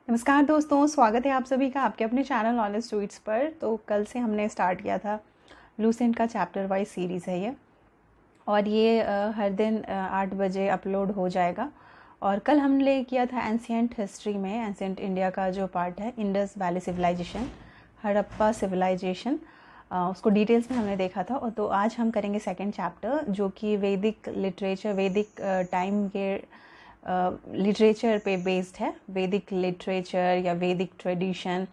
नमस्कार दोस्तों, स्वागत है आप सभी का आपके अपने चैनल नॉलेज ट्वीट्स पर। तो कल से हमने स्टार्ट किया था लूसेंट का चैप्टर वाइज सीरीज़ है ये, और ये हर दिन 8 बजे अपलोड हो जाएगा। और कल हमने किया था एंशियंट हिस्ट्री में एंशियंट इंडिया का जो पार्ट है Indus valley civilisation, Harappa civilisation, उसको डिटेल्स में हमने देखा था। और तो आज हम करेंगे सेकंड चैप्टर जो कि वैदिक लिटरेचर, वैदिक टाइम के लिटरेचर पे बेस्ड है। वैदिक लिटरेचर या वैदिक ट्रेडिशन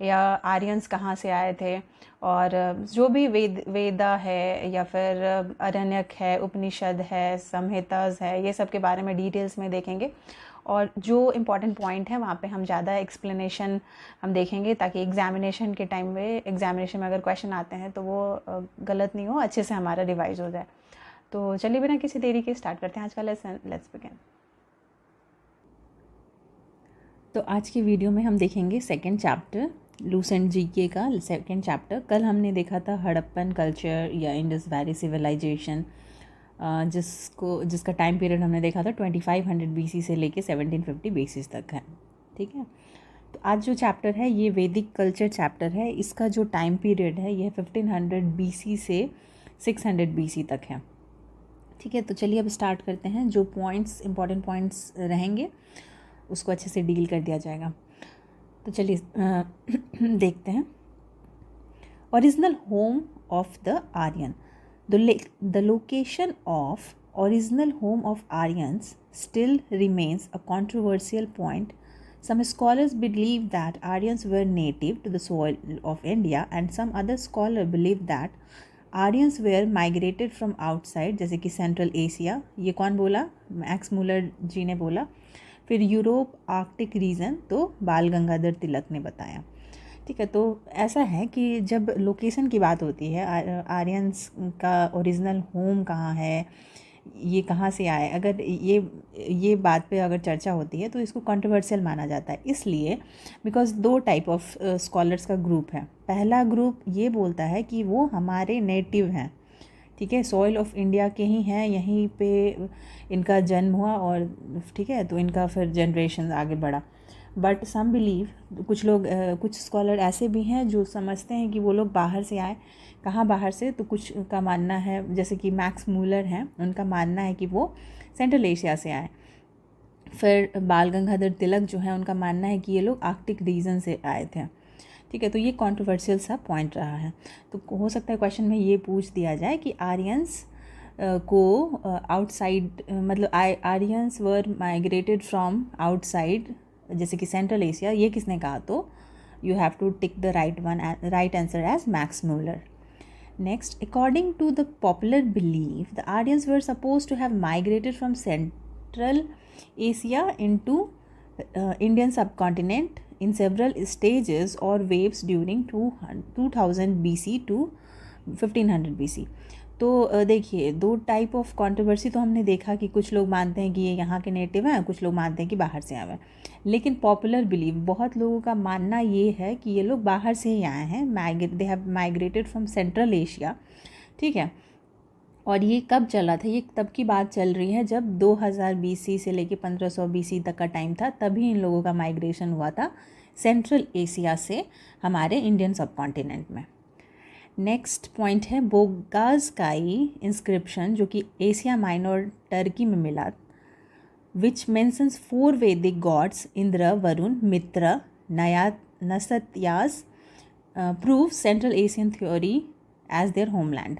या आर्यंस कहाँ से आए थे, और जो भी वेदा है या फिर अरण्यक है, उपनिषद है, संहिताज है, ये सब के बारे में डिटेल्स में देखेंगे। और जो इम्पॉर्टेंट पॉइंट है वहाँ पे हम ज़्यादा एक्सप्लेनेशन हम देखेंगे, ताकि एग्जामिनेशन के टाइम में अगर क्वेश्चन आते हैं तो वो गलत नहीं हो, अच्छे से हमारा रिवाइज हो जाए। तो चलिए बिना किसी देरी के स्टार्ट करते हैं आज का लेसन। Let's begin. तो आज की वीडियो में हम देखेंगे सेकंड चैप्टर लूसेंट जीके का सेकंड चैप्टर। कल हमने देखा था हड़प्पन कल्चर या इंडस वैली सिविलाइजेशन, जिसका टाइम पीरियड हमने देखा था 2500 बीसी से लेके 1750 बीसी तक है। ठीक है, तो आज जो चैप्टर है ये वैदिक कल्चर चैप्टर है। इसका जो टाइम पीरियड है ये 1500 बीसी से 600 बीसी तक है। ठीक है, तो चलिए अब स्टार्ट करते हैं। जो पॉइंट्स, इंपॉर्टेंट पॉइंट्स रहेंगे उसको अच्छे से डील कर दिया जाएगा। तो चलिए देखते हैं। Original home of the Aryan. The location of original home of Aryans still remains a controversial point. Some scholars believe that Aryans were native to the soil of India, and some other scholars believe that Aryans were migrated from outside, जैसे कि central Asia. ये कौन बोला? Max Muller जी ने बोला। फिर Europe, Arctic region तो बाल गंगाधर तिलक ने बताया। ठीक है, तो ऐसा है कि जब लोकेशन की बात होती है, आर्यंस का ओरिजिनल होम कहाँ है, ये कहाँ से आए, अगर ये बात पे अगर चर्चा होती है तो इसको कंट्रोवर्शियल माना जाता है। इसलिए बिकॉज दो टाइप ऑफ स्कॉलर्स का ग्रुप है। पहला ग्रुप ये बोलता है कि वो हमारे नेटिव हैं, ठीक है, सॉइल ऑफ इंडिया के ही हैं, यहीं पे इनका जन्म हुआ और ठीक है, तो इनका फिर जनरेशन आगे बढ़ा। बट सम बिलीव, कुछ स्कॉलर ऐसे भी हैं जो समझते हैं कि वो लोग बाहर से आए। कहाँ बाहर से? तो कुछ का मानना है, जैसे कि मैक्स मूलर हैं, उनका मानना है कि वो सेंट्रल एशिया से आए। फिर बाल गंगाधर तिलक जो है उनका मानना है कि ये लोग आर्कटिक रीजन से आए थे। ठीक है, तो ये कंट्रोवर्शियल सा पॉइंट रहा है। तो हो सकता है क्वेश्चन में ये पूछ दिया जाए कि आर्यंस को आउटसाइड, मतलब Aryans were migrated from outside, जैसे कि सेंट्रल एशिया, ये किसने कहा? तो you have to tick the right answer as Max Muller. Next, according to the popular belief, the Aryans were supposed to have migrated from Central Asia into Indian subcontinent in several stages or waves during 2000 BC to 1500 BC। तो देखिए, दो type of controversy तो हमने देखा कि कुछ लोग मानते हैं कि ये यहाँ के नेटिव हैं, कुछ लोग मानते हैं कि बाहर से आए हैं। लेकिन पॉपुलर बिलीव, बहुत लोगों का मानना ये है कि ये लोग बाहर से ही आए हैं, they have migrated from central Asia. ठीक है, और ये कब चला था? ये तब की बात चल रही है जब 2000 बीसी से लेके 1500 बीसी तक का टाइम था, तभी इन लोगों का माइग्रेशन हुआ था सेंट्रल एशिया से हमारे इंडियन सबकॉन्टिनेंट में। नेक्स्ट पॉइंट है बोगाज़काई इंस्क्रिप्शन, जो कि एशिया माइनर टर्की में मिला, विच mentions 4 Vedic gods Indra, Varuna, Mitra, Nasatyas, prove central Asian theory as their homeland.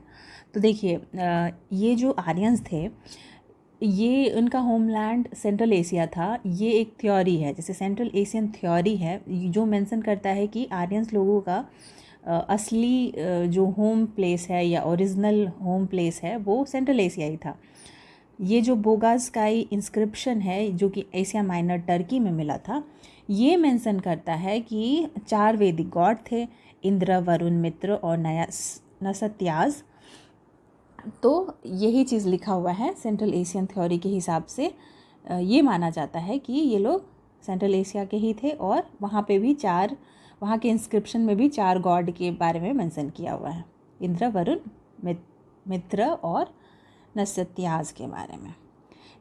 तो देखिए, ये जो आर्यंस थे, ये उनका होमलैंड सेंट्रल एशिया था। ये एक थ्योरी है, जैसे सेंट्रल एशियन थ्योरी है, जो मेंशन करता है कि आर्यंस लोगों का असली जो होम प्लेस है या ओरिजिनल होम प्लेस है वो सेंट्रल एशिया ही था। ये जो बोगाज़काई इंस्क्रिप्शन है जो कि एशिया माइनर टर्की में मिला था, ये मेंशन करता है कि 4 वैदिक गॉड थे, इंद्र, वरुण, मित्र और नसत्याज। तो यही चीज़ लिखा हुआ है सेंट्रल एशियन थ्योरी के हिसाब से। ये माना जाता है कि ये लोग सेंट्रल एशिया के ही थे, और वहाँ पे भी वहाँ के इंस्क्रिप्शन में भी 4 गॉड के बारे में मेंशन किया हुआ है, इंद्र, वरुण, मित्र और नसत्याज के बारे में।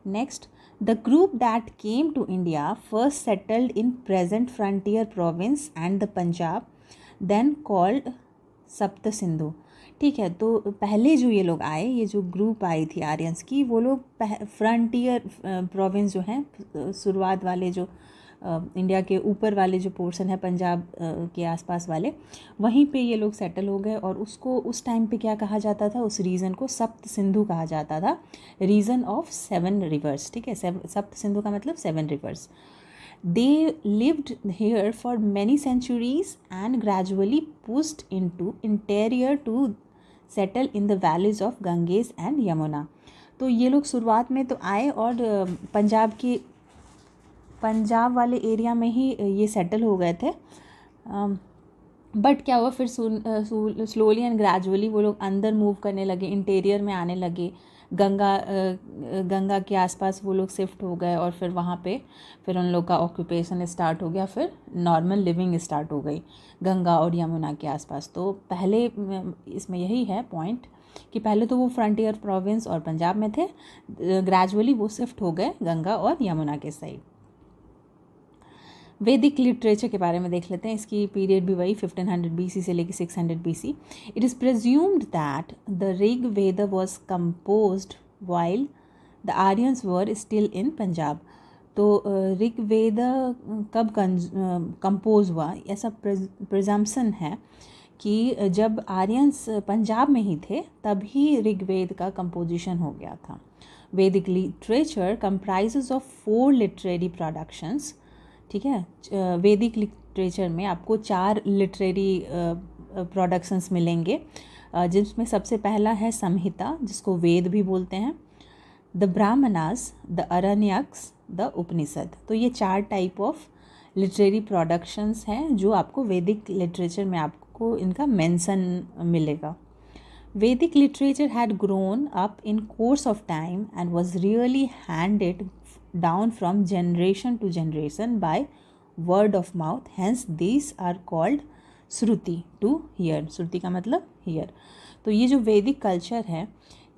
Next, The group that came to India first settled in present frontier province and the Punjab, then called सप्त सिंधु। ठीक है, तो पहले जो ये लोग आए, ये जो ग्रुप आई थी आर्यंस की, वो लोग फ्रंटियर प्रोविंस जो हैं, शुरुआत वाले जो इंडिया के ऊपर वाले जो पोर्शन है पंजाब के आसपास वाले, वहीं पे ये लोग सेटल हो गए। और उसको उस टाइम पे क्या कहा जाता था, उस रीजन को सप्त सिंधु कहा जाता था, रीजन ऑफ 7 रिवर्स। ठीक है, सप्त सिंधु का मतलब 7 reverse. They lived here for many centuries and gradually pushed into interior to settle in the valleys of Ganges and Yamuna। तो ये लोग शुरुआत में तो आए और पंजाब वाले एरिया में ही ये सेटल हो गए थे। बट क्या हुआ फिर स्लोली एंड ग्रेजुअली वो लोग अंदर मूव करने लगे, इंटीरियर में आने लगे, गंगा के आसपास वो लोग शिफ्ट हो गए और फिर वहाँ पे फिर उन लोग का ऑक्यूपेशन स्टार्ट हो गया, फिर नॉर्मल लिविंग स्टार्ट हो गई गंगा और यमुना के आसपास। तो पहले इसमें यही है पॉइंट कि पहले तो वो फ्रंटियर प्रोविंस और पंजाब में थे, ग्रेजुअली वो शिफ्ट हो गए गंगा और यमुना के साइड। वैदिक लिटरेचर के बारे में देख लेते हैं। इसकी पीरियड भी वही 1500 BC से लेकर 600 BC। It is presumed that the Rig Veda was composed while the Aryans were still in Punjab. तो ऋग वेद कब कंपोज हुआ, ऐसा प्रिजम्पशन है कि जब आर्यंस पंजाब में ही थे तभी ऋग्वेद का कंपोजिशन हो गया था। वैदिक literature comprises of 4 literary productions. ठीक है, वैदिक लिटरेचर में आपको 4 लिटरेरी प्रोडक्शंस मिलेंगे, जिसमें सबसे पहला है संहिता, जिसको वेद भी बोलते हैं, द ब्राह्मणास, द अरण्यक्स, द उपनिषद। तो ये 4 टाइप ऑफ लिटरेरी प्रोडक्शंस हैं जो आपको वैदिक लिटरेचर में आपको इनका मेंशन मिलेगा। Vedic literature had grown up in course of time and was really handed down from generation to generation by word of mouth. Hence these are called Shruti, to hear। श्रुति का मतलब hear। तो ये जो वैदिक culture है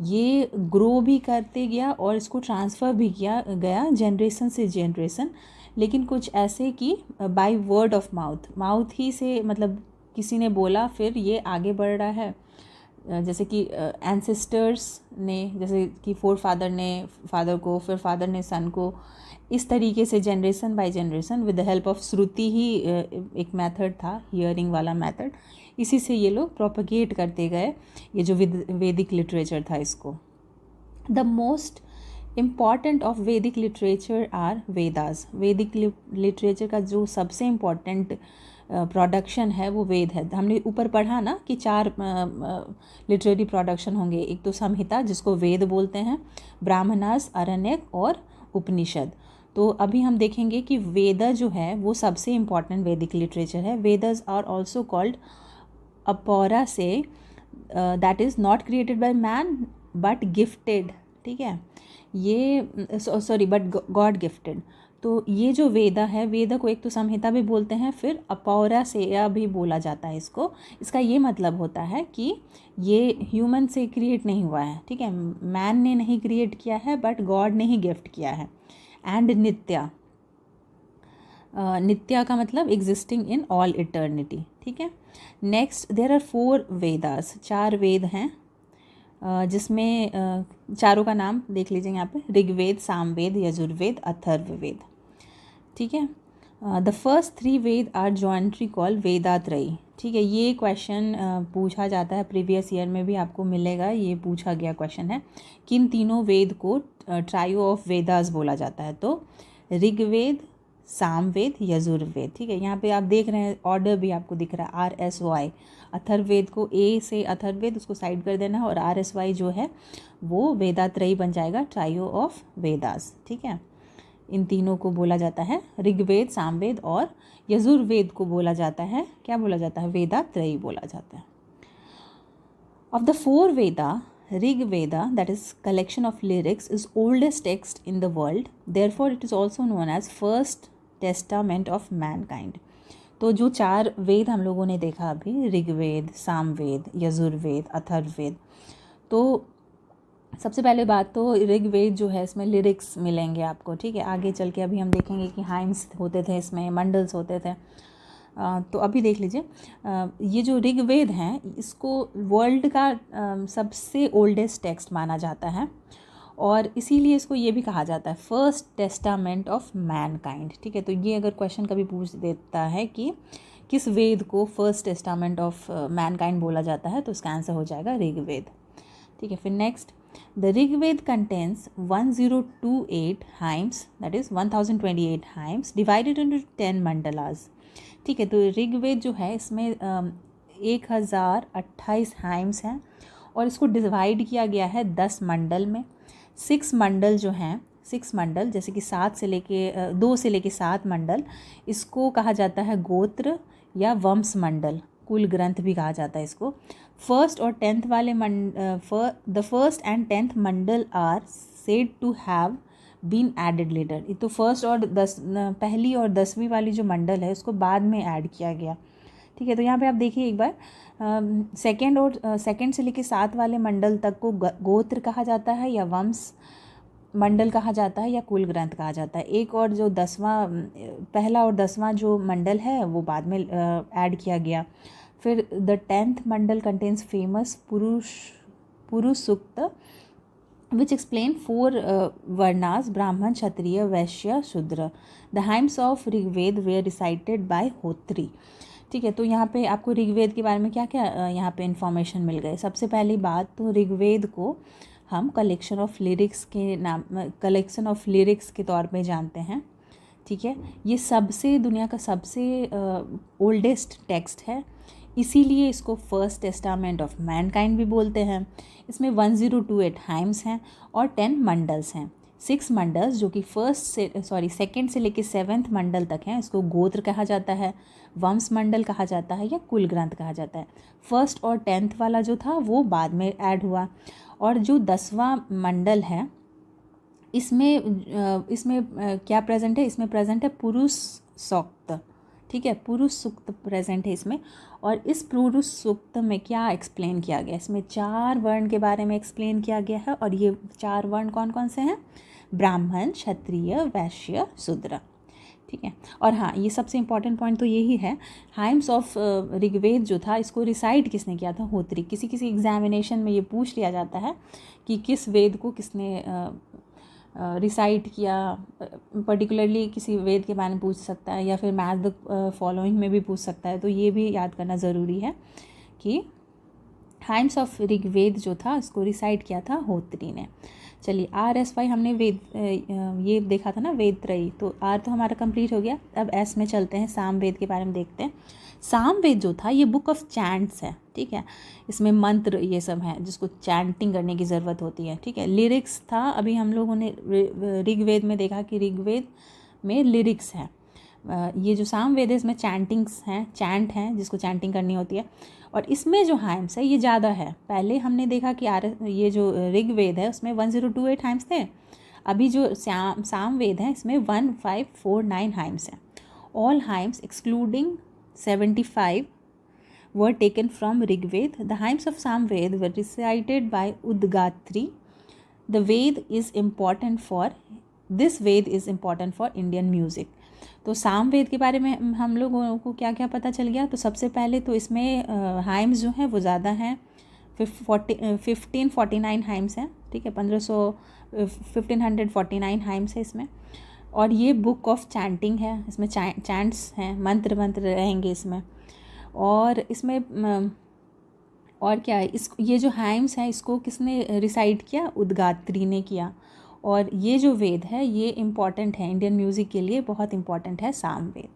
ये grow भी करते गया और इसको ट्रांसफ़र भी किया गया जनरेशन से जनरेशन, लेकिन कुछ ऐसे कि by word of mouth, mouth ही से, मतलब किसी ने बोला फिर ये आगे बढ़ रहा है। जैसे कि एंसेस्टर्स ने, जैसे कि फोरफादर ने फादर को, फिर फादर ने सन को, इस तरीके से generation by generation with the help of Shruti ही एक मेथड था, हियरिंग वाला मेथड, इसी से ये लोग प्रोपगेट करते गए ये जो वैदिक लिटरेचर था इसको। द मोस्ट इम्पॉर्टेंट ऑफ वैदिक लिटरेचर आर वेदास। वैदिक लिटरेचर का जो सबसे इम्पॉर्टेंट प्रोडक्शन है वो वेद है। हमने ऊपर पढ़ा ना कि 4 लिटरेरी प्रोडक्शन होंगे, एक तो संहिता जिसको वेद बोलते हैं, ब्राह्मणास, अरण्यक और उपनिषद। तो अभी हम देखेंगे कि वेद जो है वो सबसे इम्पॉर्टेंट वैदिक लिटरेचर है। वेदस आर ऑल्सो कॉल्ड अपौरा से, that is not created by man but gifted. ठीक है, ये सॉरी बट गॉड गिफ्टेड। तो ये जो वेदा है, वेदा को एक तो संहिता भी बोलते हैं, फिर अपौरा से भी बोला जाता है इसको। इसका ये मतलब होता है कि ये ह्यूमन से क्रिएट नहीं हुआ है, ठीक है, मैन ने नहीं क्रिएट किया है बट गॉड ने ही गिफ्ट किया है। एंड नित्या, नित्या का मतलब एग्जिस्टिंग इन ऑल इटर्निटी। ठीक है, नेक्स्ट देयर आर 4 वेदास, 4 वेद हैं, जिसमें चारों का नाम देख लीजिए यहाँ पे, ऋग्वेद, सामवेद, यजुर्वेद, अथर्ववेद। ठीक है, the first 3 Veda are jointly called Vedatrayi. ठीक है, ये क्वेश्चन पूछा जाता है, प्रीवियस ईयर में भी आपको मिलेगा, ये पूछा गया क्वेश्चन है, किन तीनों वेद को ट्रायो ऑफ वेदास बोला जाता है। तो ऋग्वेद, सामवेद, यजुर्वेद। ठीक है, यहाँ पे आप देख रहे हैं ऑर्डर भी आपको दिख रहा है, RSY। अथर्ववेद को A से अथर्ववेद उसको साइड कर देना है और RSY जो है वो वेदात्रयी बन जाएगा, ट्रायो ऑफ वेदास। ठीक है, इन तीनों को बोला जाता है, ऋग्वेद, सामवेद और यजुर्वेद को बोला जाता है, क्या बोला जाता है, वेदात्रयी बोला जाता है। Of the 4 Veda, Rigveda, that is collection of lyrics, is oldest text in the world. Therefore, it is also known as first testament of mankind. तो जो 4 वेद हम लोगों ने देखा अभी, ऋग्वेद, सामवेद, यजुर्वेद, अथर्ववेद, तो सबसे पहले बात तो ऋग्वेद जो है इसमें लिरिक्स मिलेंगे आपको, ठीक है। आगे चल के अभी हम देखेंगे कि हाइम्स होते थे, इसमें मंडल्स होते थे। तो अभी देख लीजिए, ये जो ऋग्वेद हैं इसको वर्ल्ड का सबसे ओल्डेस्ट टेक्स्ट माना जाता है, और इसीलिए इसको ये भी कहा जाता है फर्स्ट टेस्टामेंट ऑफ मैनकाइंड, ठीक है। तो ये अगर क्वेश्चन कभी पूछ देता है कि किस वेद को फर्स्ट टेस्टामेंट ऑफ मैनकाइंड बोला जाता है, तो इसका आंसर हो जाएगा ऋग्वेद, ठीक है। फिर next, the Rigveda contains 1028 hymns, that is 1028 hymns divided into 10 mandalas, ठीक है। तो ऋग्वेद जो है इसमें 1028 हाइम्स हैं, और इसको डिवाइड किया गया है 10 मंडल में। 6 मंडल जो हैं, 6 मंडल जैसे कि 2 से लेके 7 मंडल, इसको कहा जाता है गोत्र या वंश मंडल, कुल ग्रंथ भी कहा जाता है इसको। फर्स्ट और 10th वाले the first and 10th mandal are said to have been added later. तो फर्स्ट और पहली और 10वीं वाली जो मंडल है उसको बाद में ऐड किया गया, ठीक है। तो यहाँ पे आप देखिए एक बार, सेकंड से लेके 7 वाले मंडल तक को गोत्र कहा जाता है या वंश मंडल कहा जाता है या कुल ग्रंथ कहा जाता है। एक और जो पहला और 10वां जो मंडल है वो बाद में ऐड किया गया। फिर the 10th Mandal contains famous पुरुष सूक्त which explain 4 varnas, Brahman, Kshatriya, Vaishya, Shudra. The hymns of Rigveda were recited by होत्री, ठीक है। तो यहाँ पे आपको ऋग्वेद के बारे में क्या क्या यहाँ पे इन्फॉर्मेशन मिल गए। सबसे पहली बात तो ऋग्वेद को हम कलेक्शन ऑफ लिरिक्स के तौर पे जानते हैं, ठीक है। ये दुनिया का सबसे ओल्डेस्ट टेक्स्ट है, इसीलिए इसको फर्स्ट टेस्टामेंट ऑफ मैनकाइंड भी बोलते हैं। इसमें 1028 हाइम्स हैं और 10 मंडल्स हैं। 6 मंडल्स जो कि सेकंड से लेके 7th मंडल तक हैं, इसको गोत्र कहा जाता है, वंश मंडल कहा जाता है या कुल ग्रंथ कहा जाता है। फर्स्ट और 10th वाला जो था वो बाद में ऐड हुआ, और जो 10वां मंडल है इसमें क्या प्रेजेंट है, इसमें प्रेजेंट है पुरुष सूक्त, ठीक है। पुरुष सूक्त प्रेजेंट है इसमें, और इस पुरुष सूक्त में क्या एक्सप्लेन किया गया, इसमें 4 वर्ण के बारे में एक्सप्लेन किया गया है, और ये 4 वर्ण कौन कौन से हैं, ब्राह्मण, क्षत्रिय, वैश्य, शूद्र, ठीक है। और हाँ, ये सबसे इंपॉर्टेंट पॉइंट तो यही है, हाइम्स ऑफ ऋग्वेद जो था इसको रिसाइट किसने किया था, होत्री। किसी एग्जामिनेशन में ये पूछ लिया जाता है कि किस वेद को किसने रिसाइट किया, पर्टिकुलरली किसी वेद के बारे में पूछ सकता है, या फिर मैथ द फॉलोइंग में भी पूछ सकता है। तो ये भी याद करना ज़रूरी है कि हाइम्स ऑफ ऋग्वेद जो था इसको रिसाइट किया था होत्री ने। चलिए, RSY हमने ये देखा था ना, वेद त्रयी, तो R तो हमारा कंप्लीट हो गया। अब S में चलते हैं, सामवेद के बारे में देखते हैं। सामवेद जो था ये बुक ऑफ चैंट्स है, ठीक है। इसमें मंत्र ये सब है जिसको चैंटिंग करने की ज़रूरत होती है, ठीक है। लिरिक्स था, अभी हम लोगों ने ऋग्वेद में देखा कि ऋग्वेद में लिरिक्स है। ये जो सामवेद है इसमें चैंटिंग्स हैं, चैंट हैं जिसको चैंटिंग करनी होती है। और इसमें जो हाइम्स है ये ज़्यादा है। पहले हमने देखा कि ये जो ऋग्वेद है उसमें 1028 हाइम्स थे, अभी जो सामवेद है इसमें 1549 हाइम्स हैं। All hymns excluding 75 were taken from Rigved. The hymns of Samved were recited by Udgatri. This Ved is important for Indian music. तो सामवेद के बारे में हम लोगों को क्या क्या पता चल गया। तो सबसे पहले तो इसमें हाइम्स जो हैं वो ज़्यादा हैं, 1549 हाइम्स हैं, ठीक है। 1549 हाइम्स है इसमें। और ये बुक ऑफ चैंटिंग है, इसमें चैंट्स हैं, मंत्र रहेंगे इसमें। और इसमें और क्या है, ये जो हाइम्स हैं इसको किसने रिसाइट किया, उद्गात्री ने किया। और ये जो वेद है ये इम्पॉर्टेंट है इंडियन म्यूज़िक के लिए, बहुत इम्पॉर्टेंट है सामवेद।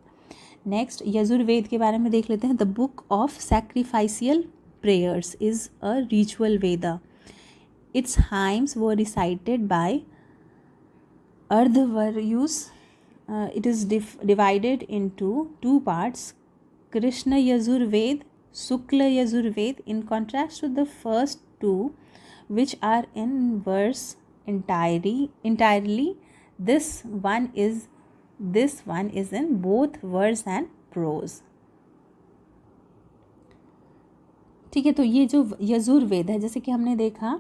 नेक्स्ट, यजुर्वेद के बारे में देख लेते हैं। The book of sacrificial prayers is a ritual Veda. Its hymns were recited by Adhvaryus. It is divided into 2 parts, Krishna Yajurved, Shukla Yajurved. In contrast to the first 2, which are in verse entirely, this one is in both verse and prose. ठीक है। तो ये जो यजुर्वेद है, जैसे कि हमने देखा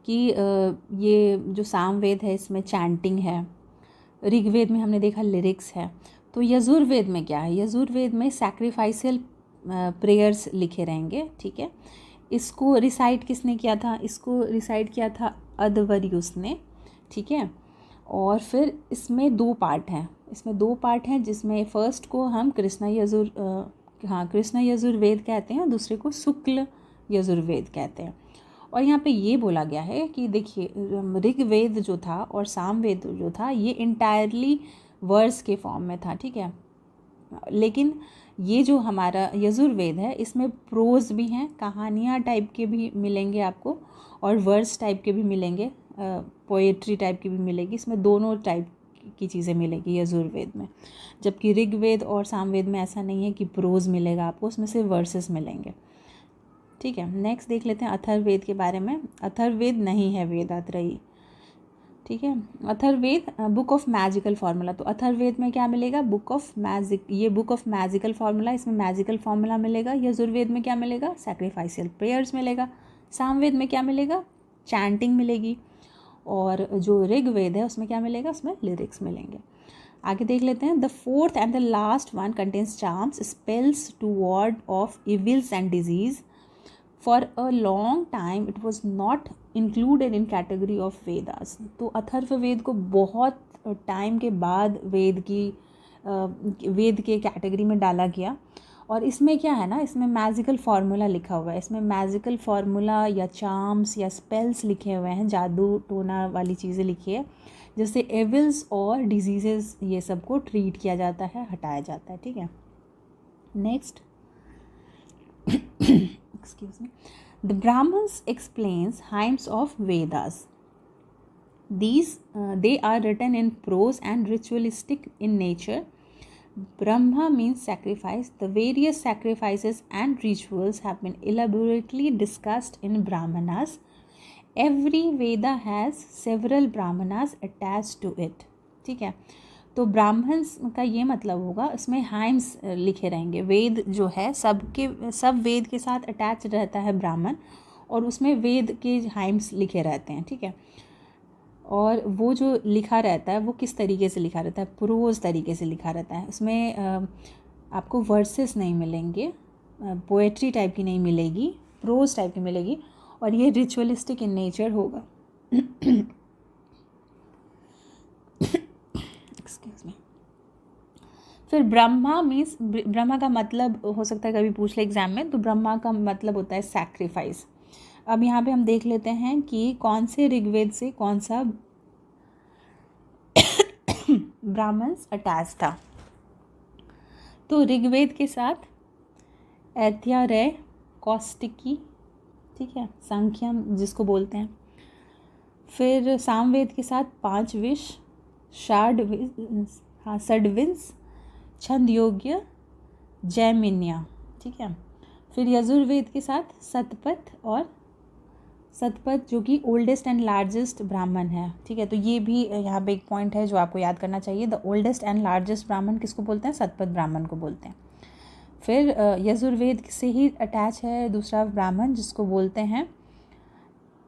कि ये जो सामवेद है इसमें चैंटिंग है, ऋग्वेद में हमने देखा लिरिक्स है। तो यजुर्वेद में क्या है, यजुर्वेद में सैक्रिफाइशियल प्रेयर्स लिखे रहेंगे, ठीक है। इसको रिसाइट किसने किया था, इसको रिसाइट किया था अदवरियुस ने, ठीक है। और फिर इसमें 2 पार्ट हैं, जिसमें फर्स्ट को हम कृष्ण यजुर्वेद कहते हैं, दूसरे को शुक्ल यजुर्वेद कहते हैं। और यहाँ पे ये बोला गया है कि देखिए ऋग्वेद जो था और सामवेद जो था ये इंटायरली वर्स के फॉर्म में था, ठीक है। लेकिन ये जो हमारा यजुर्वेद है इसमें प्रोज भी हैं, कहानियाँ टाइप के भी मिलेंगे आपको, और वर्स टाइप के भी मिलेंगे, पोएट्री टाइप की भी मिलेगी। इसमें दोनों टाइप की चीज़ें मिलेगी यजुर्वेद में, जबकि ऋग्वेद और सामवेद में ऐसा नहीं है कि प्रोज मिलेगा आपको, उसमें सिर्फ वर्सेस मिलेंगे, ठीक है। नेक्स्ट देख लेते हैं अथर्ववेद के बारे में। अथर्ववेद नहीं है वेदात्रयी, ठीक है। Atharvaveda book of magical formula, तो अथर्ववेद में क्या मिलेगा, बुक ऑफ मैजिकल फार्मूला, इसमें मैजिकल फार्मूला मिलेगा। यजुर्वेद में क्या मिलेगा, सैक्रिफाइशियल प्रेयर्स मिलेगा। सामवेद में क्या मिलेगा, चैंटिंग मिलेगी। और जो ऋग्वेद है उसमें क्या मिलेगा, उसमें लिरिक्स मिलेंगे। आगे देख लेते हैं। The fourth and the last one contains charms, spells to ward off evils and disease. For a long time it was not included in category of Vedas। तो अथर्ववेद को बहुत टाइम के बाद वेद के कैटेगरी में डाला गया। और इसमें क्या है ना, इसमें मैजिकल फार्मूला लिखा हुआ है, इसमें मैजिकल फार्मूला या चार्म्स या स्पेल्स लिखे हुए हैं, जादू टोना वाली चीज़ें लिखी है, जिससे एविल्स और डिजीजेस ये सब को ट्रीट किया जाता है, हटाया जाता है, ठीक है। Next excuse me, the Brahmins explains hymns of Vedas. These they are written in prose and ritualistic in nature. Brahma means sacrifice. The various sacrifices and rituals have been elaborately discussed in Brahmanas. Every Veda has several Brahmanas attached to it, ठीक है। तो Brahmins का ये मतलब होगा, इसमें hymns लिखे रहेंगे। वेद जो है सब वेद के साथ अटैच रहता है ब्राह्मण, और उसमें वेद के हाइम्स लिखे रहते हैं, ठीक है। और वो जो लिखा रहता है वो किस तरीके से लिखा रहता है, प्रोज तरीके से लिखा रहता है। उसमें आपको वर्सेस नहीं मिलेंगे, पोएट्री टाइप की नहीं मिलेगी, प्रोज टाइप की मिलेगी, और ये रिचुअलिस्टिक इन नेचर होगा। फिर ब्रह्मा का मतलब हो सकता है कभी पूछ ले एग्जाम में, तो ब्रह्मा का मतलब होता है सैक्रिफाइस। अब यहाँ पे हम देख लेते हैं कि कौन से ऋग्वेद से कौन सा ब्राह्मण्स अटैच था। तो ऋग्वेद के साथ ऐत्यारय, कौष्टिकी, ठीक है, सांख्यम जिसको बोलते हैं। फिर सामवेद के साथ 5 विष, षड्विंश, छंदयोग्य, जैमिन्या, ठीक है। फिर यजुर्वेद के साथ सतपथ जो कि ओल्डेस्ट एंड लार्जेस्ट ब्राह्मण है, ठीक है। तो ये भी यहाँ पे एक पॉइंट है जो आपको याद करना चाहिए। द ओल्डेस्ट एंड लार्जेस्ट ब्राह्मण किसको बोलते हैं, सतपथ ब्राह्मण को बोलते हैं। फिर यजुर्वेद से ही अटैच है दूसरा ब्राह्मण जिसको बोलते हैं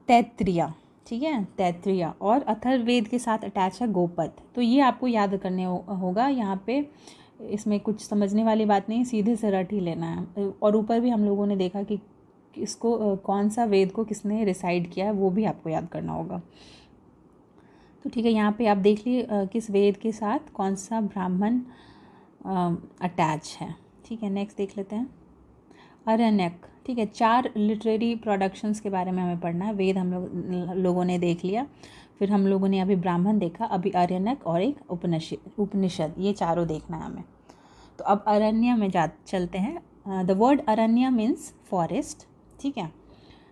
तैत्तिरीय, ठीक है, तैत्तिरीय। और अथर्ववेद के साथ अटैच है गोपथ। तो ये आपको याद करने होगा, यहाँ पे इसमें कुछ समझने वाली बात नहीं, सीधे से रट ही लेना है। और ऊपर भी हम लोगों ने देखा कि इसको कौन सा वेद को किसने रिसाइड किया है वो भी आपको याद करना होगा। तो ठीक है, यहाँ पे आप देख लिए किस वेद के साथ कौन सा ब्राह्मण अटैच है, ठीक है। नेक्स्ट देख लेते हैं अरण्यक, ठीक है। 4 लिटरेरी प्रोडक्शंस के बारे में हमें पढ़ना है। वेद हम लोगों ने देख लिया, फिर हम लोगों ने अभी ब्राह्मण देखा, अभी अरण्यक और एक उपनिषद, ये चारों देखना है हमें। तो अब अरण्य में चलते हैं। The word Aranya means forest, ठीक है।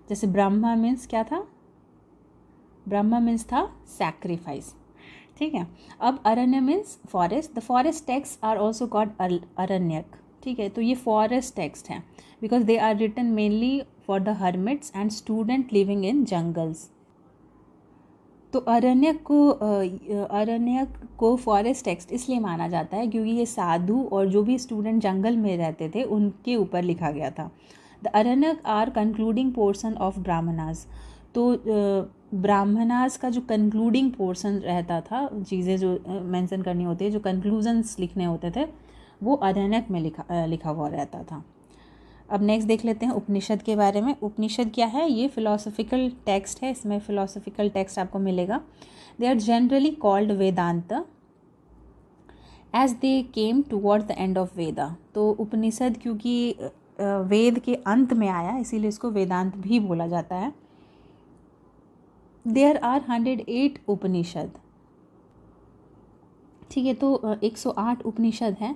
जैसे ब्रह्मा मीन्स क्या था, ब्रह्मा मीन्स था सैक्रिफाइस, ठीक है। अब Aranya means forest. The forest text are also called Aranyaka, ठीक है। तो ये फॉरेस्ट टेक्स्ट हैं because they are written mainly for the hermits and student living in jungles. तो अरण्यक को फॉरेस्ट टेक्स्ट इसलिए माना जाता है क्योंकि ये साधु और जो भी स्टूडेंट जंगल में रहते थे उनके ऊपर लिखा गया था। The Aranyaka are concluding portion of Brahmanas. तो ब्राह्मणास का जो कंक्लूडिंग पोर्शन रहता था, चीज़ें जो मेंशन करनी होती है, जो कंक्लूजन्स लिखने होते थे, वो आरण्यक में लिखा हुआ रहता था। अब नेक्स्ट देख लेते हैं उपनिषद के बारे में। उपनिषद क्या है? ये फिलोसफिकल टेक्स्ट है, इसमें फिलोसफिकल टेक्स्ट आपको मिलेगा। They are generally called Vedanta as they came toward the end of Veda. तो उपनिषद क्योंकि वेद के अंत में आया, इसीलिए इसको वेदांत भी बोला जाता है। देयर आर 108 उपनिषद, ठीक है। तो 108 उपनिषद हैं।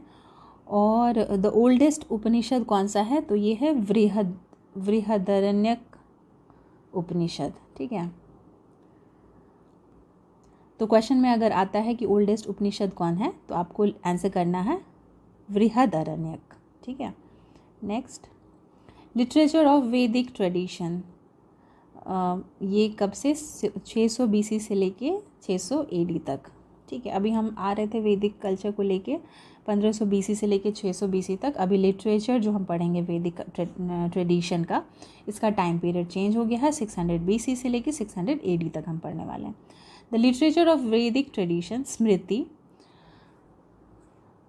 और द ओल्डेस्ट उपनिषद कौन सा है? तो ये है बृहदारण्यक उपनिषद, ठीक है। तो क्वेश्चन में अगर आता है कि ओल्डेस्ट उपनिषद कौन है, तो आपको आंसर करना है बृहदारण्यक, ठीक है। नेक्स्ट, लिटरेचर ऑफ वैदिक ट्रेडिशन, ये कब से? 600 BC से लेके 600 AD तक, ठीक है। अभी हम आ रहे थे वैदिक कल्चर को लेके 1500 BC से लेके 600 BC तक। अभी लिटरेचर जो हम पढ़ेंगे वैदिक ट्रेडिशन का, इसका टाइम पीरियड चेंज हो गया है। 600 BC से लेके 600 AD तक हम पढ़ने वाले हैं। द लिटरेचर ऑफ वैदिक ट्रेडिशन, स्मृति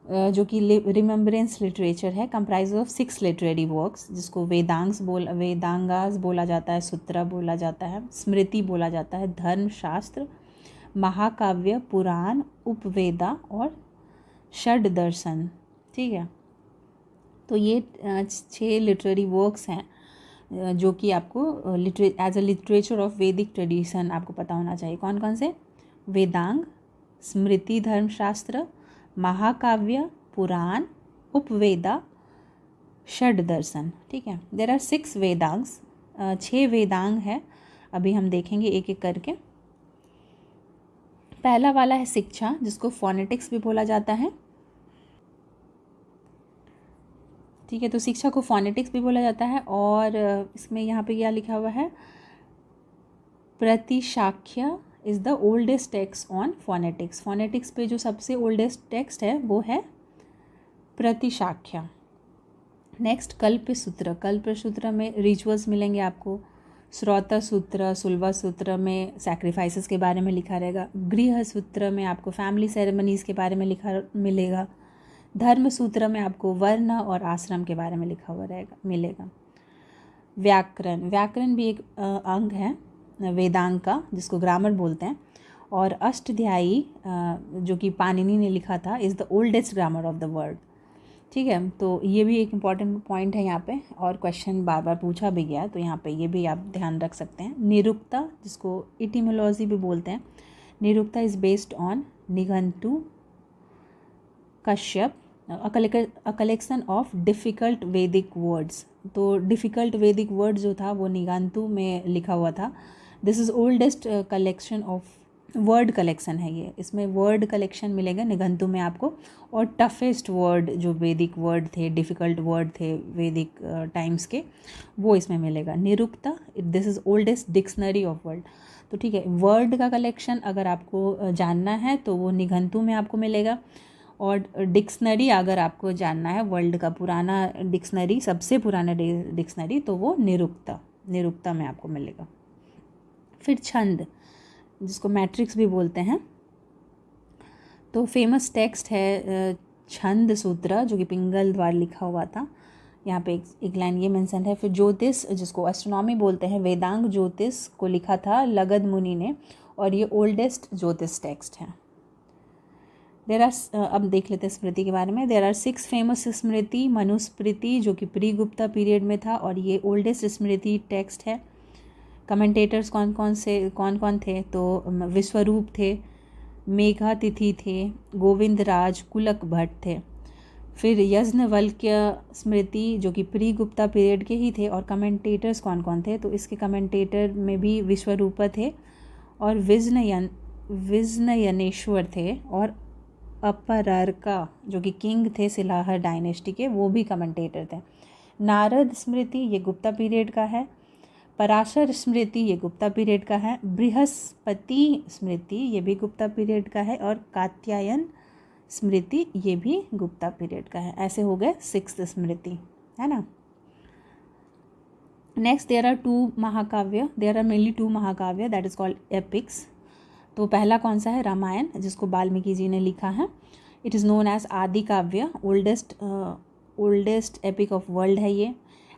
जो कि रिमेम्बरेंस लिटरेचर है, कंप्राइज ऑफ 6 लिटरेरी वर्क्स, जिसको वेदांगास बोला जाता है, सूत्र बोला जाता है, स्मृति बोला जाता है, धर्मशास्त्र, महाकाव्य, पुराण, उपवेदा और षड दर्शन, ठीक है। तो ये 6 लिटरेरी वर्क्स हैं जो कि आपको एज अ लिटरेचर ऑफ वैदिक ट्रेडिशन आपको पता होना चाहिए। कौन कौन से? वेदांग, स्मृति धर्मशास्त्र, महाकाव्य, पुराण, उपवेदा, षड दर्शन, ठीक है। देर आर 6 वेदांग्स, 6 वेदांग है। अभी हम देखेंगे एक एक करके। पहला वाला है शिक्षा, जिसको फोनेटिक्स भी बोला जाता है, ठीक है। तो शिक्षा को फोनेटिक्स भी बोला जाता है। और इसमें यहाँ पे क्या लिखा हुआ है? Pratishakhya is the oldest text on phonetics. Phonetics पे जो सबसे ओल्डेस्ट टेक्स्ट है वो है प्रतिशाख्य। नेक्स्ट, कल्प सूत्र। कल्प सूत्र में रिचुअल्स मिलेंगे आपको। श्रोता सूत्र, सुलभा सूत्र में सैक्रिफाइसेस के बारे में लिखा रहेगा। गृह सूत्र में आपको फैमिली सेरेमनीज़ के बारे में लिखा मिलेगा। धर्म सूत्र में आपको वर्ण और आश्रम के बारे में लिखा हुआ मिलेगा। व्याकरण, व्याकरण भी एक अंग है वेदांग का, जिसको ग्रामर बोलते हैं। और अष्टाध्यायी जो कि पाणिनि ने लिखा था, is the oldest grammar of the world, ठीक है। तो ये भी एक इम्पॉर्टेंट पॉइंट है यहाँ पे, और क्वेश्चन बार बार पूछा भी गया है, तो यहाँ पे ये भी आप ध्यान रख सकते हैं। निरुक्ता, जिसको इटिमोलॉजी भी बोलते हैं, Nirukta is based on Nighantu Kashyap, a collection of difficult वैदिक वर्ड्स। तो डिफ़िकल्ट वैदिक वर्ड जो था वो निघंटु में लिखा हुआ था। This is oldest collection of word collection है ये। इसमें वर्ड कलेक्शन मिलेगा निघंटु में आपको। और टफेस्ट वर्ड जो वैदिक वर्ड थे, डिफ़िकल्ट वर्ड थे वैदिक टाइम्स के, वो इसमें मिलेगा। Nirukta, this is oldest dictionary of word. तो ठीक है, वर्ड का कलेक्शन अगर आपको जानना है तो वो निघंटु में आपको मिलेगा। और डिक्शनरी अगर आपको जानना है, वर्ल्ड का पुराना डिक्शनरी, सबसे पुराना डिक्शनरी, तो वो निरुक्ता में आपको मिलेगा। फिर छंद, जिसको मैट्रिक्स भी बोलते हैं। तो फेमस टेक्स्ट है छंद सूत्र, जो कि पिंगल द्वारा लिखा हुआ था। यहाँ पे एक लाइन ये मेंशन है। फिर ज्योतिष, जिसको एस्ट्रोनॉमी बोलते हैं, वेदांग ज्योतिष को लिखा था लगध मुनि ने, और ये ओल्डेस्ट ज्योतिष टेक्स्ट है। देर आर, अब देख लेते हैं स्मृति के बारे में। देर आर 6 फेमस स्मृति। मनुस्मृति जो कि प्री गुप्ता पीरियड में था, और ये ओल्डेस्ट स्मृति टेक्स्ट है। कमेंटेटर्स कौन कौन थे? तो विश्वरूप थे, मेघातिथि थे, गोविंदराज, कुलक भट्ट थे। फिर यज्ञवल्क्य स्मृति जो कि प्री गुप्ता पीरियड के ही थे। और कमेंटेटर्स कौन कौन थे? तो इसके कमेंटेटर में भी विश्वरूप थे, और विजनयनेश्वर थे, और अपरार्का जो कि किंग थे सिलाहर डायनेस्टी के, वो भी कमेंटेटर थे। नारद स्मृति ये गुप्ता पीरियड का है। पराशर स्मृति ये गुप्ता पीरियड का है। बृहस्पति स्मृति ये भी गुप्ता पीरियड का है। और कात्यायन स्मृति ये भी गुप्ता पीरियड का है। ऐसे हो गए 6 स्मृति, है ना। नेक्स्ट देयर आर टू महाकाव्य, देयर आर मेनली टू महाकाव्य दैट इज़ कॉल्ड एपिक्स। तो पहला कौन सा है? रामायण, जिसको वाल्मीकि जी ने लिखा है। इट इज़ नोन एज आदि काव्य, ओल्डेस्ट एपिक ऑफ वर्ल्ड है ये।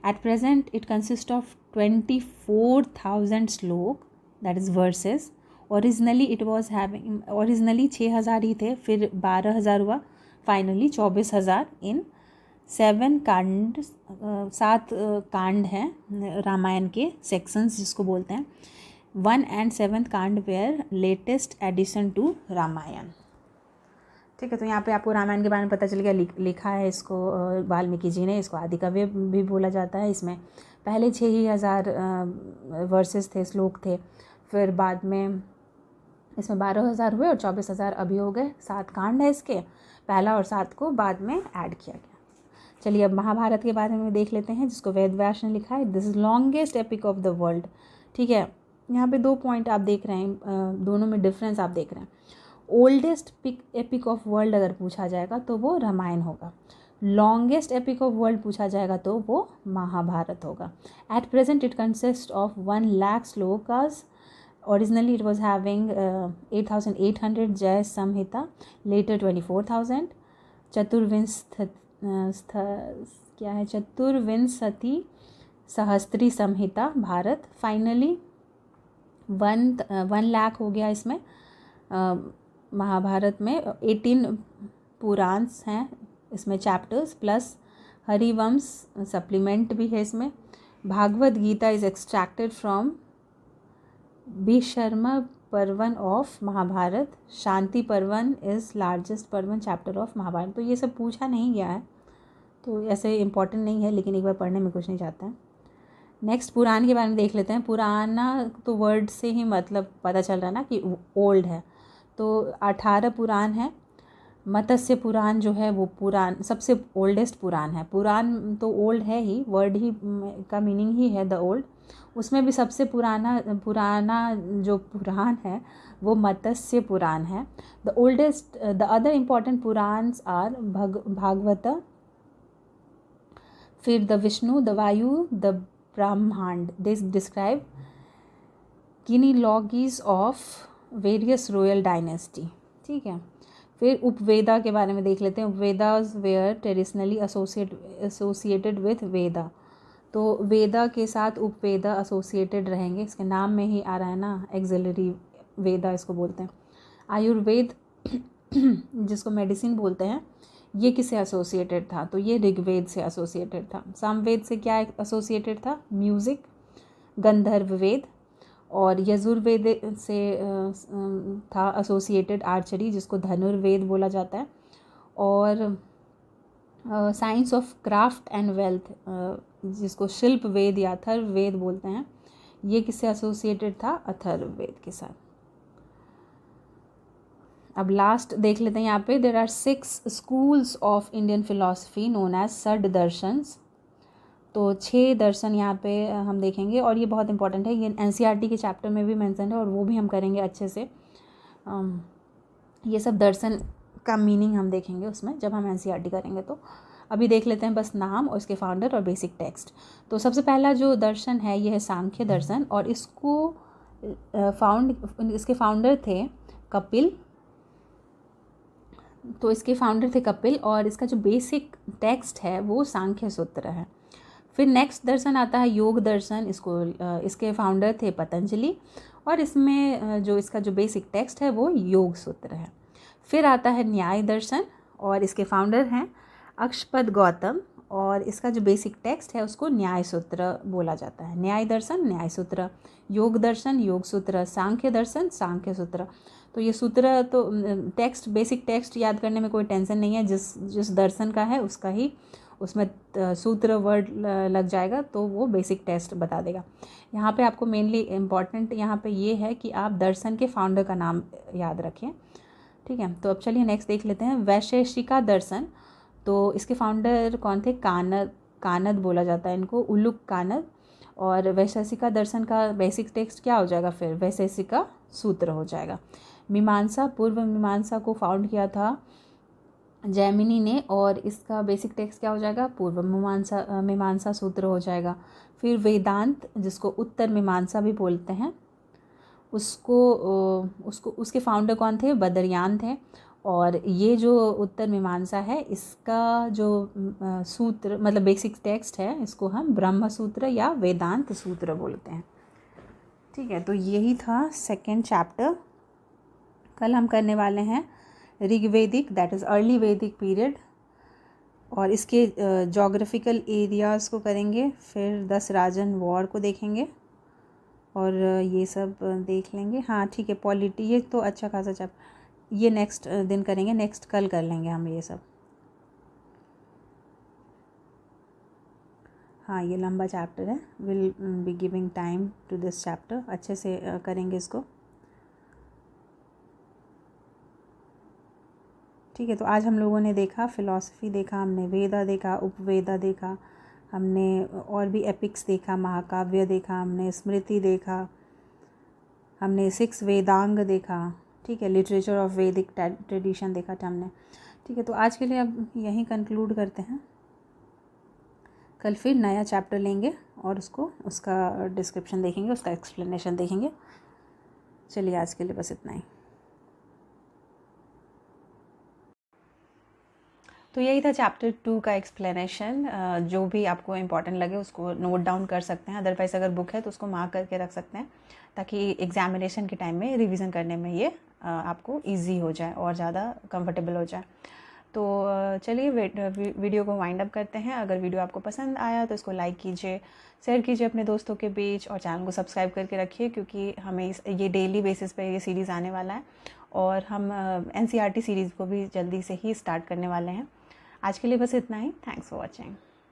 At present it consist of 24,000 श्लोक that is versus. Originally it was having, originally 6,000 ही थे, फिर 12,000 हुआ, फाइनली 24,000 इन 7 कांड, 7 कांड हैं रामायण के, सेक्शंस जिसको बोलते हैं। 1 and 7th kand were latest addition to Ramayana. ठीक है, तो यहाँ पे आपको रामायण के बारे में पता चल गया। लिखा है इसको वाल्मीकि जी ने, इसको आदि काव्य भी बोला जाता है। इसमें पहले 6,000 वर्सेस थे, श्लोक थे, फिर बाद में इसमें 12,000 हुए और 24,000 अभी हो गए। 7 कांड है इसके, पहला और 7 को बाद में ऐड किया गया। चलिए अब महाभारत के बारे में देख लेते हैं, जिसको वेद व्यास ने लिखा है। This is longest epic of the world. ठीक है, यहाँ पे 2 पॉइंट आप देख रहे हैं, दोनों में डिफरेंस आप देख रहे हैं। ओल्डेस्ट एपिक ऑफ वर्ल्ड अगर पूछा जाएगा तो वो रामायण होगा, लॉन्गेस्ट एपिक ऑफ वर्ल्ड पूछा जाएगा तो वो महाभारत होगा। At present it consist of 1 lakh shlokas. Originally it was having 8,800 जय संहिता, later 24,000। क्या है? चतुर्विंशति सहस्त्री संहिता भारत, फाइनली 1 लाख हो गया इसमें। महाभारत में 18 पुराण्स हैं इसमें, चैप्टर्स, प्लस हरिवंश सप्लीमेंट भी है इसमें। Bhagavad Gita is extracted from Bhishma Parvan of Mahabharata. Shanti Parvan is largest Parvan chapter of Mahabharata. तो ये सब पूछा नहीं गया है, तो ऐसे इम्पॉर्टेंट नहीं है, लेकिन एक बार पढ़ने में कुछ नहीं जाता है। नेक्स्ट पुराण के बारे में देख लेते हैं। पुराना तो वर्ड से ही मतलब पता चल रहा है ना कि ओल्ड है, तो 18 पुराण है। मत्स्य पुराण जो है वो पुराण सबसे ओल्डेस्ट पुराण है। पुराण तो ओल्ड है ही, वर्ड ही का मीनिंग ही है द ओल्ड। उसमें भी सबसे पुराना जो पुराण है वो मत्स्य पुराण है। The oldest, the other important Puranas are Bhagavata, फिर the Vishnu, the Vayu, the Brahmanda. This describe genealogies of various royal dynasty. ठीक है, फिर उपवेदा के बारे में देख लेते हैं। उपवेदास वेयर ट्रेडिशनली एसोसिएटेड विथ वेदा। तो वेदा के साथ उपवेदा एसोसिएटेड रहेंगे, इसके नाम में ही आ रहा है ना, एक्सिलरी वेदा इसको बोलते हैं। आयुर्वेद जिसको मेडिसिन बोलते हैं, ये किससे एसोसिएटेड था? तो ये ऋग्वेद से एसोसिएटेड था। सामवेद से क्या एसोसिएटेड था? म्यूज़िक, गंधर्व वेद। और यजुर्वेद से था एसोसिएटेड आर्चरी, जिसको धनुर्वेद बोला जाता है। और science of craft and wealth, जिसको शिल्प वेद या अथर्ववेद बोलते हैं, ये किससे एसोसिएटेड था? अथर्ववेद के साथ। अब लास्ट देख लेते हैं यहाँ पे। There are 6 schools of Indian philosophy known as Shad Darshans. तो 6 दर्शन यहाँ पे हम देखेंगे, और ये बहुत इंपॉर्टेंट है। ये एनसीईआरटी के चैप्टर में भी मेंशन है, और वो भी हम करेंगे अच्छे से। ये सब दर्शन का मीनिंग हम देखेंगे उसमें जब हम एनसीईआरटी करेंगे। तो अभी देख लेते हैं बस नाम और इसके फाउंडर और बेसिक टेक्स्ट। तो सबसे पहला जो दर्शन है ये है सांख्य दर्शन, और इसको इसके फाउंडर थे कपिल। तो इसके फाउंडर थे कपिल, और इसका जो बेसिक टेक्स्ट है वो सांख्य सूत्र है। फिर नेक्स्ट दर्शन आता है योग दर्शन। इसके फाउंडर थे पतंजलि, और इसमें जो इसका जो बेसिक टेक्स्ट है वो योग सूत्र है। फिर आता है न्याय दर्शन, और इसके फाउंडर हैं अक्षपद गौतम, और इसका जो बेसिक टेक्स्ट है उसको न्याय सूत्र बोला जाता है। न्याय दर्शन, न्याय सूत्र। योग दर्शन, योग सूत्र। सांख्य दर्शन, सांख्य सूत्र। तो ये सूत्र तो टेक्स्ट, बेसिक टेक्स्ट याद करने में कोई टेंशन नहीं है। जिस दर्शन का है उसका ही उसमें सूत्र वर्ड लग जाएगा, तो वो बेसिक टेक्स्ट बता देगा। यहाँ पे आपको मेनली इम्पॉर्टेंट यहाँ पे ये है कि आप दर्शन के फाउंडर का नाम याद रखें। ठीक है, तो अब चलिए नेक्स्ट देख लेते हैं वैशेषिका दर्शन। तो इसके फाउंडर कौन थे? कानद बोला जाता है इनको, उलुक कानद। और वैशेषिका दर्शन का बेसिक टेक्स्ट क्या हो जाएगा? फिर वैशेषिका सूत्र हो जाएगा। मीमांसा, पूर्व मीमांसा को फाउंड किया था जैमिनी ने, और इसका बेसिक टेक्स्ट क्या हो जाएगा, पूर्व मीमांसा मीमांसा सूत्र हो जाएगा। फिर वेदांत, जिसको उत्तर मीमांसा भी बोलते हैं, उसको उसके फाउंडर कौन थे, बदरयान थे। और ये जो उत्तर मीमांसा है, इसका जो सूत्र मतलब बेसिक टेक्स्ट है, इसको हम ब्रह्म सूत्र या वेदांत सूत्र बोलते हैं। ठीक है, तो यही था सेकेंड चैप्टर। कल हम करने वाले हैं ऋग्वेदिक, दैट इज़ अर्ली वैदिक पीरियड, और इसके जोग्राफिकल एरियाज़ को करेंगे। फिर 10 राजन वॉर को देखेंगे और ये सब देख लेंगे। हाँ ठीक है, पॉलिटी, ये तो अच्छा खासा चैप्टर, ये नेक्स्ट दिन करेंगे, नेक्स्ट कल कर लेंगे हम ये सब। हाँ ये लंबा चैप्टर है, will be giving time to this chapter, अच्छे से करेंगे इसको। ठीक है, तो आज हम लोगों ने देखा फ़िलॉसफी देखा, हमने वेदा देखा, उपवेदा देखा, हमने और भी एपिक्स देखा, महाकाव्य देखा, हमने स्मृति देखा, हमने 6 वेदांग देखा। ठीक है, लिटरेचर ऑफ वैदिक ट्रेडिशन देखा था हमने। ठीक है, तो आज के लिए अब यहीं कंक्लूड करते हैं। कल फिर नया चैप्टर लेंगे और उसका डिस्क्रिप्शन देखेंगे, उसका एक्सप्लेनेशन देखेंगे। चलिए आज के लिए बस इतना ही। तो यही था चैप्टर 2 का एक्सप्लेनेशन। जो भी आपको इम्पॉर्टेंट लगे उसको नोट डाउन कर सकते हैं, अदरवाइज़ अगर बुक है तो उसको मार्क करके रख सकते हैं, ताकि एग्जामिनेशन के टाइम में रिवीजन करने में ये आपको इजी हो जाए और ज़्यादा कंफर्टेबल हो जाए। तो चलिए वीडियो को वाइंड अप करते हैं। अगर वीडियो आपको पसंद आया तो इसको लाइक कीजिए, शेयर कीजिए अपने दोस्तों के बीच, और चैनल को सब्सक्राइब करके रखिए, क्योंकि हमें ये डेली बेसिस पे ये सीरीज़ आने वाला है, और हम NCERT सीरीज़ को भी जल्दी से ही स्टार्ट करने वाले हैं। आज के लिए बस इतना ही। Thanks for watching.